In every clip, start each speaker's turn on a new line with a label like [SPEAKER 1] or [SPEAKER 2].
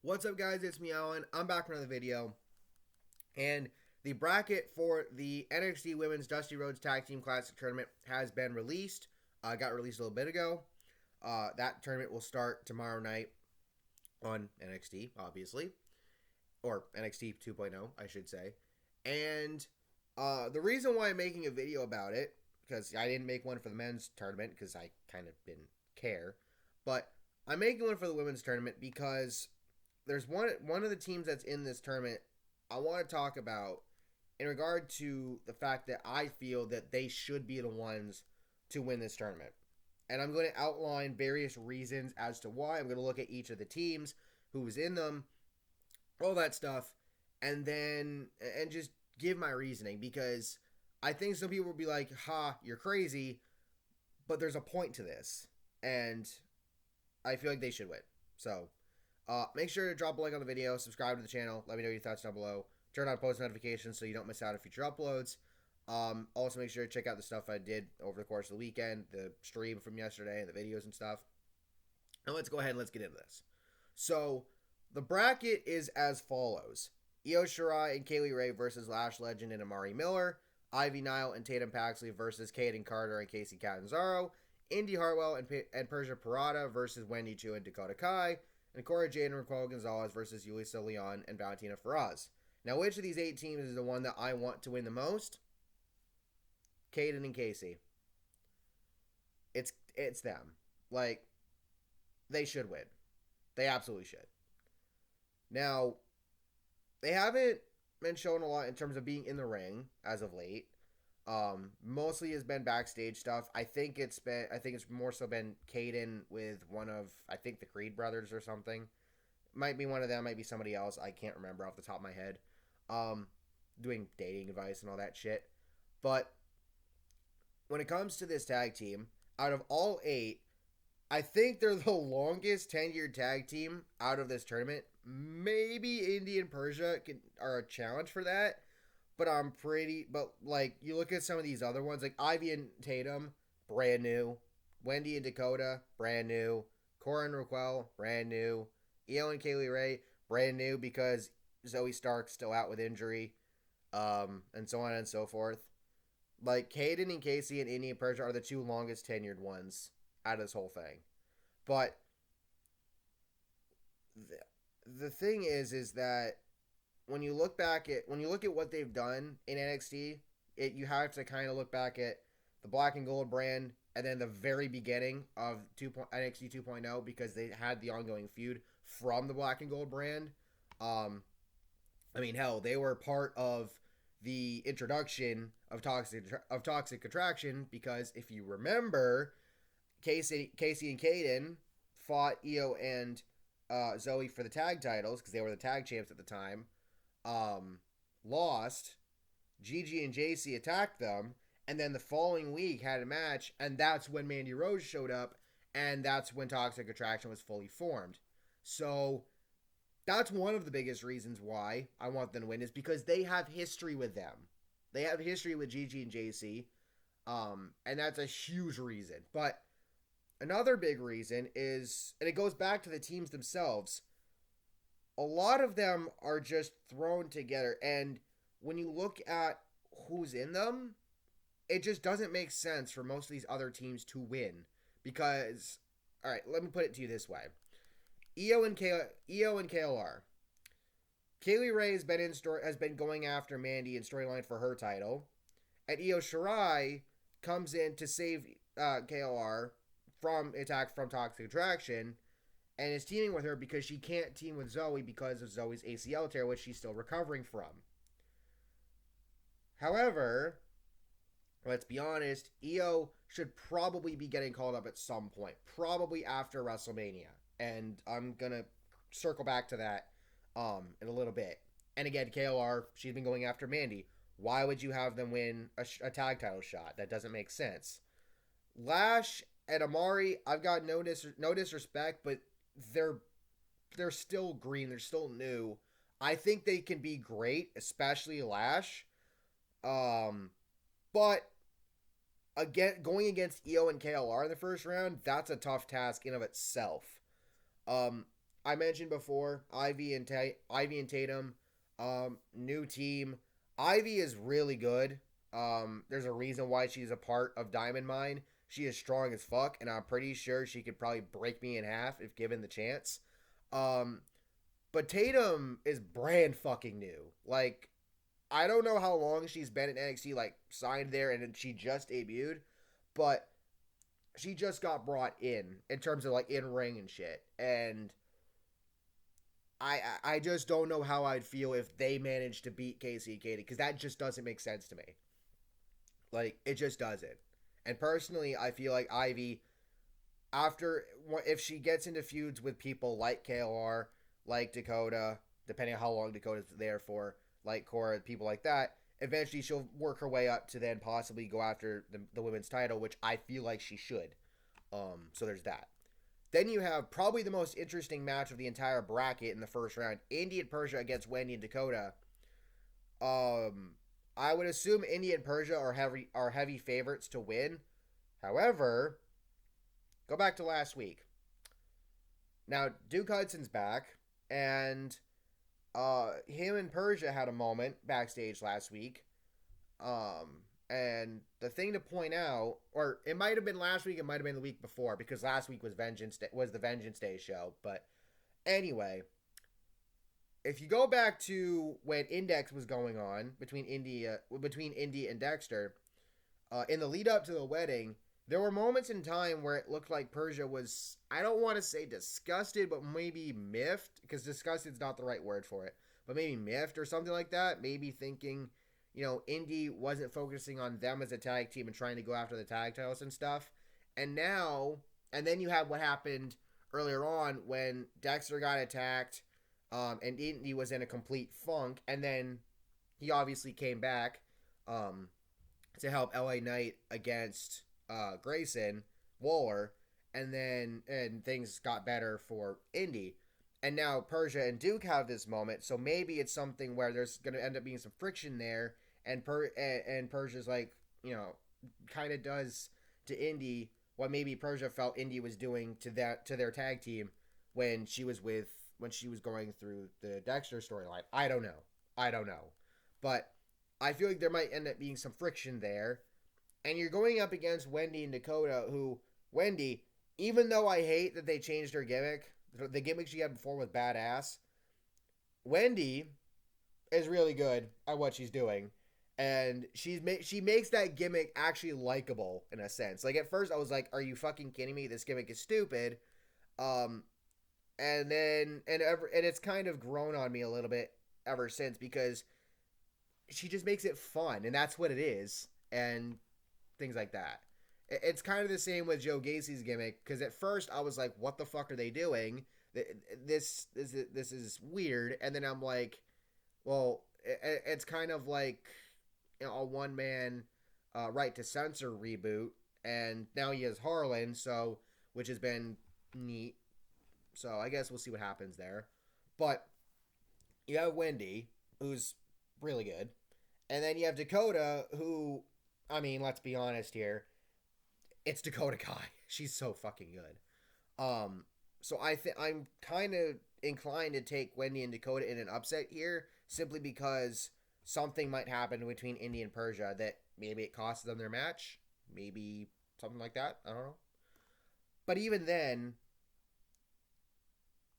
[SPEAKER 1] What's up, guys? It's me, Alan. I'm back for another video. And the bracket for the NXT Women's Dusty Rhodes Tag Team Classic Tournament has been released. Got released a little bit ago. That tournament will start tomorrow night on NXT, obviously. Or NXT 2.0, I should say. And the reason why I'm making a video about it, because I didn't make one for the men's tournament, because I kind of didn't care. But I'm making one for the women's tournament because there's one of the teams that's in this tournament I want to talk about in regard to the fact that I feel that they should be the ones to win this tournament. And I'm going to outline various reasons as to why. I'm going to look at each of the teams, who was in them, all that stuff, and just give my reasoning, because I think some people will be like, "Ha, you're crazy," but there's a point to this, and I feel like they should win. So make sure to drop a like on the video, subscribe to the channel, let me know your thoughts down below. Turn on post notifications so you don't miss out on future uploads. Also, make sure to check out the stuff I did over the course of the weekend, the stream from yesterday, and the videos and stuff. And let's go ahead and let's get into this. So, the bracket is as follows: Io Shirai and Kaylee Ray versus Lash Legend and Amari Miller. Ivy Nile and Tatum Paxley versus Kayden Carter and Kacy Catanzaro. Indy Hartwell and Persia Parada versus Wendy Chu and Dakota Kai. And Cora Jade and Raquel Gonzalez versus Ulysses Leon and Valentina Faraz. Now, which of these 8 teams is the one that I want to win the most? Kayden and Kacy. It's them. Like, they should win. They absolutely should. Now, they haven't been shown a lot in terms of being in the ring as of late. Mostly has been backstage stuff. I think it's more so been Kayden with one of, I think, the Creed brothers or something. Might be one of them, might be somebody else. I can't remember off the top of my head. Doing dating advice and all that shit. But when it comes to this tag team, out of all 8, I think they're the longest tenured tag team out of this tournament. Maybe Indy and Persia are a challenge for that. But like, you look at some of these other ones, like Ivy and Tatum, brand new. Wendy and Dakota, brand new. Cora and Raquel, brand new. Io and Kaylee Ray, brand new because Zoe Stark's still out with injury. And so on and so forth. Like, Kayden and Kacy and Indy and Persia are the 2 longest tenured ones out of this whole thing. But the thing is that when you look at what they've done in NXT, you have to kind of look back at the Black and Gold brand and then the very beginning of NXT 2.0, because they had the ongoing feud from the Black and Gold brand. I mean, hell, they were part of the introduction of Toxic Attraction, because if you remember, Kacy and Kayden fought Io and Zoe for the tag titles because they were the tag champs at the time. Lost. Gigi and JC attacked them, and then the following week had a match, and that's when Mandy Rose showed up, and that's when Toxic Attraction was fully formed. So that's one of the biggest reasons why I want them to win, is because they have history with them. They have history with Gigi and JC, and that's a huge reason. But another big reason is, and it goes back to the teams themselves, a lot of them are just thrown together, and when you look at who's in them, it just doesn't make sense for most of these other teams to win. Because, all right, let me put it to you this way: Io and KLR. Kaylee Ray has been going after Mandy in storyline for her title, and Io Shirai comes in to save KLR from attack from Toxic Attraction, and is teaming with her because she can't team with Zoe because of Zoe's ACL tear, which she's still recovering from. However, let's be honest, Io should probably be getting called up at some point, probably after WrestleMania, and I'm gonna circle back to that in a little bit. And again, KLR, she's been going after Mandy. Why would you have them win a tag title shot? That doesn't make sense. Lash and Amari, I've got no disrespect, but they're still green. They're still new. I think they can be great, especially Lash. But again, going against Io and KLR in the first round, that's a tough task in of itself. I mentioned before, Ivy and Tatum, new team. Ivy is really good. There's a reason why she's a part of Diamond Mine. She is strong as fuck, and I'm pretty sure she could probably break me in half if given the chance. Um, but Tatum is brand fucking new. Like, I don't know how long she's been in NXT, like signed there, and she just debuted, but she just got brought in terms of like in ring and shit, and I just don't know how I'd feel if they managed to beat Kacy and Kayden, because that just doesn't make sense to me. Like, it just doesn't. And personally, I feel like Ivy, after if she gets into feuds with people like KLR, like Dakota, depending on how long Dakota's there for, like Cora, people like that, eventually she'll work her way up to then possibly go after the women's title, which I feel like she should. So there's that. Then you have probably the most interesting match of the entire bracket in the first round: Indy and Persia against Wendy and Dakota. I would assume Indy and Persia are heavy favorites to win. However, go back to last week. Now Duke Hudson's back, and him and Persia had a moment backstage last week. And the thing to point out, or it might have been last week, it might have been the week before, because last week was the Vengeance Day show. But anyway, if you go back to when Index was going on between Indy and Dexter, in the lead up to the wedding, there were moments in time where it looked like Persia was, I don't want to say disgusted, but maybe miffed, because disgusted is not the right word for it, but maybe miffed or something like that. Maybe thinking, Indy wasn't focusing on them as a tag team and trying to go after the tag titles and stuff. And then you have what happened earlier on when Dexter got attacked, and Indy was in a complete funk, and then he obviously came back to help LA Knight against Grayson Waller, and things got better for Indy. And now Persia and Duke have this moment, so maybe it's something where there's going to end up being some friction there, and Persia's like, kind of does to Indy what maybe Persia felt Indy was doing to their tag team when she was going through the Dexter storyline. I don't know, but I feel like there might end up being some friction there, and you're going up against Wendy and Dakota, who Wendy, even though I hate that they changed her gimmick. The gimmick she had before was badass. Wendy is really good at what she's doing, and she makes that gimmick actually likable in a sense. Like, at first I was like, "Are you fucking kidding me? This gimmick is stupid." And it's kind of grown on me a little bit ever since, because she just makes it fun, and that's what it is, and things like that. It's kind of the same with Joe Gacy's gimmick, because at first I was like, what the fuck are they doing? This is weird. And then I'm like, well, it's kind of like a one-man Right to Censor reboot, and now he has Harlan, which has been neat. So I guess we'll see what happens there. But you have Wendy, who's really good, and then you have Dakota, who, I mean, let's be honest here, it's Dakota Kai. She's so fucking good. So I'm kind of inclined to take Wendy and Dakota in an upset here, simply because something might happen between Indy and Persia that maybe it costs them their match, maybe something like that. I don't know. But even then,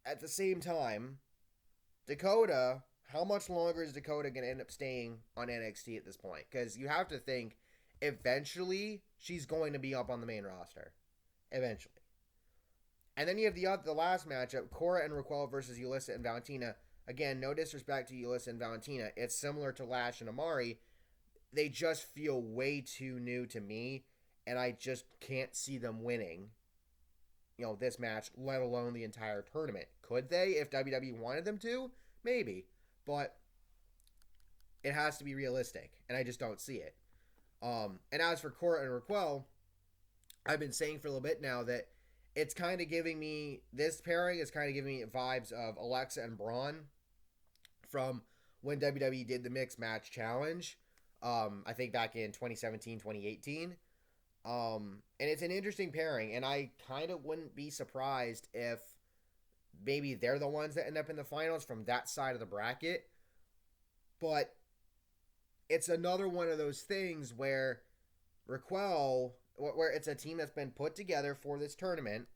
[SPEAKER 1] at the same time, Dakota, how much longer is Dakota going to end up staying on NXT at this point? Because you have to think, eventually she's going to be up on the main roster. Eventually. And then you have the last matchup, Cora and Raquel versus Ulysses and Valentina. Again, no disrespect to Ulysses and Valentina. It's similar to Lash and Amari. They just feel way too new to me, and I just can't see them winning, this match, let alone the entire tournament. Could they, if WWE wanted them to? Maybe. But it has to be realistic, and I just don't see it. And as for Cora and Raquel, I've been saying for a little bit now that it's kind of giving me, this pairing is kind of giving me vibes of Alexa and Braun from when WWE did the Mixed Match Challenge, I think back in 2017, 2018. And it's an interesting pairing, and I kind of wouldn't be surprised if maybe they're the ones that end up in the finals from that side of the bracket. But it's another one of those things where Raquel, where it's a team that's been put together for this tournament,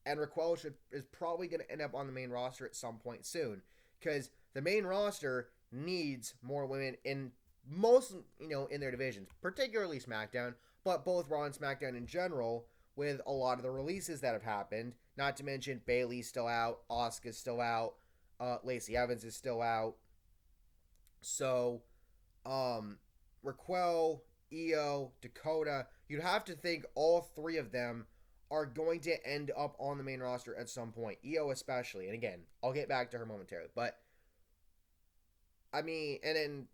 [SPEAKER 1] and Raquel is probably going to end up on the main roster at some point soon, because the main roster needs more women in most, in their divisions, particularly SmackDown, but both Raw and SmackDown in general, with a lot of the releases that have happened. Not to mention Bayley's still out, Asuka's still out, Lacey Evans is still out. So, Raquel, Io, Dakota, you'd have to think all three of them are going to end up on the main roster at some point. Io especially. And again, I'll get back to her momentarily. But, I mean, and then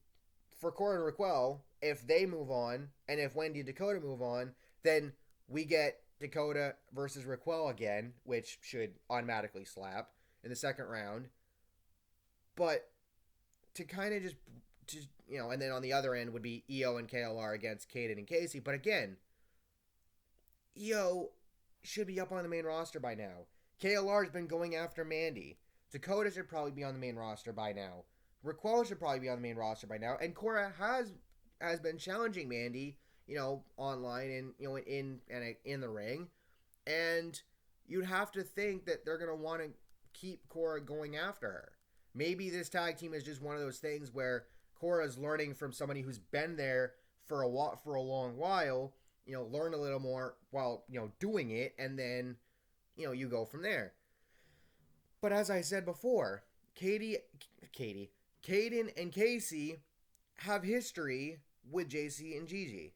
[SPEAKER 1] for Cora and Raquel, if they move on, and if Wendy and Dakota move on, then we get Dakota versus Raquel again, which should automatically slap in the second round. But to kind of just and then on the other end would be Io and KLR against Kayden and Kacy. But again, Io should be up on the main roster by now. KLR has been going after Mandy. Dakota should probably be on the main roster by now. Raquel should probably be on the main roster by now. And Cora has been challenging Mandy, online and in the ring. And you'd have to think that they're going to want to keep Cora going after her. Maybe this tag team is just one of those things where Cora's learning from somebody who's been there for a long while, learn a little more while, doing it, and then, you go from there. But as I said before, Kayden and Kacy have history with JC and Gigi.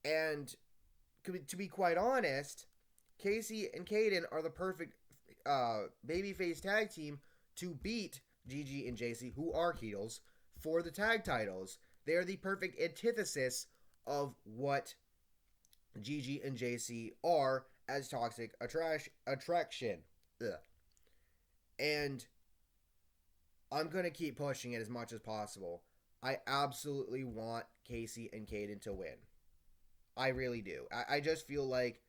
[SPEAKER 1] And to be quite honest, Kacy and Kayden are the perfect babyface tag team to beat Gigi and JC, who are heels, for the tag titles. They are the perfect antithesis of what Gigi and JC are as toxic attraction. Ugh. And I'm going to keep pushing it as much as possible. I absolutely want Kacy and Kayden to win. I really do. I just feel like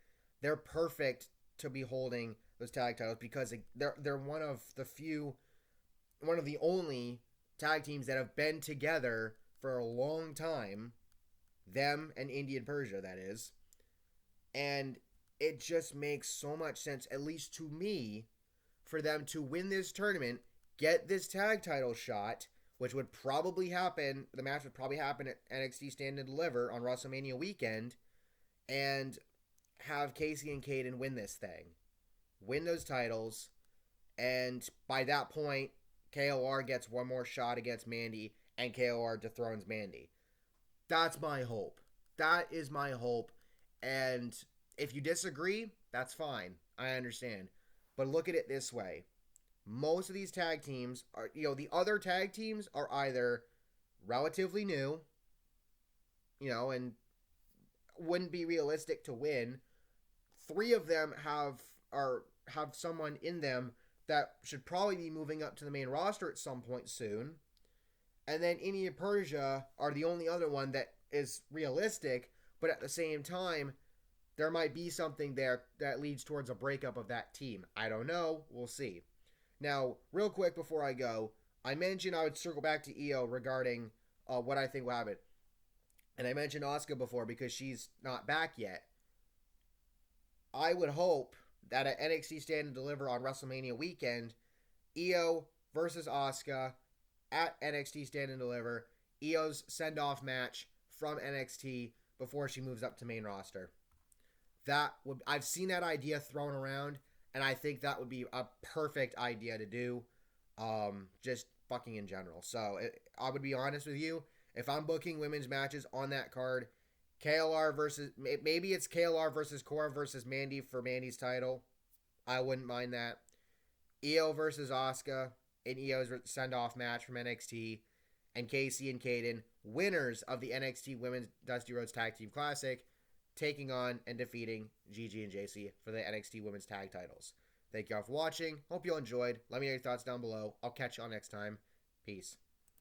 [SPEAKER 1] they're perfect to be holding those tag titles because they're one of the only tag teams that have been together for a long time. Them and Indian Persia, that is. And it just makes so much sense, at least to me, for them to win this tournament, get this tag title shot, which would probably happen, the match would probably happen at NXT Stand and Deliver on WrestleMania weekend, and have Kacy and Kayden win this thing. Win those titles, and by that point, KOR gets one more shot against Mandy, and KOR dethrones Mandy. That's my hope. That is my hope, and if you disagree, that's fine. I understand. But look at it this way. Most of these tag teams are, the other tag teams are either relatively new, and wouldn't be realistic to win. 3 of them have someone in them that should probably be moving up to the main roster at some point soon. And then India Persia are the only other one that is realistic, but at the same time, there might be something there that leads towards a breakup of that team. I don't know. We'll see. Now, real quick before I go, I mentioned I would circle back to Io regarding what I think will happen. And I mentioned Asuka before because she's not back yet. I would hope that at NXT Stand and Deliver on WrestleMania weekend, Io versus Asuka at NXT Stand and Deliver, Io's send-off match from NXT before she moves up to main roster. I've seen that idea thrown around, and I think that would be a perfect idea to do, just fucking in general. So, I would be honest with you, if I'm booking women's matches on that card, KLR versus, maybe it's KLR versus Cora versus Mandy for Mandy's title. I wouldn't mind that. Io versus Asuka in Io's send-off match from NXT. And Kacy and Kayden, winners of the NXT Women's Dusty Rhodes Tag Team Classic, taking on and defeating Gigi and JC for the NXT Women's Tag Titles. Thank you all for watching. Hope you all enjoyed. Let me know your thoughts down below. I'll catch you all next time. Peace.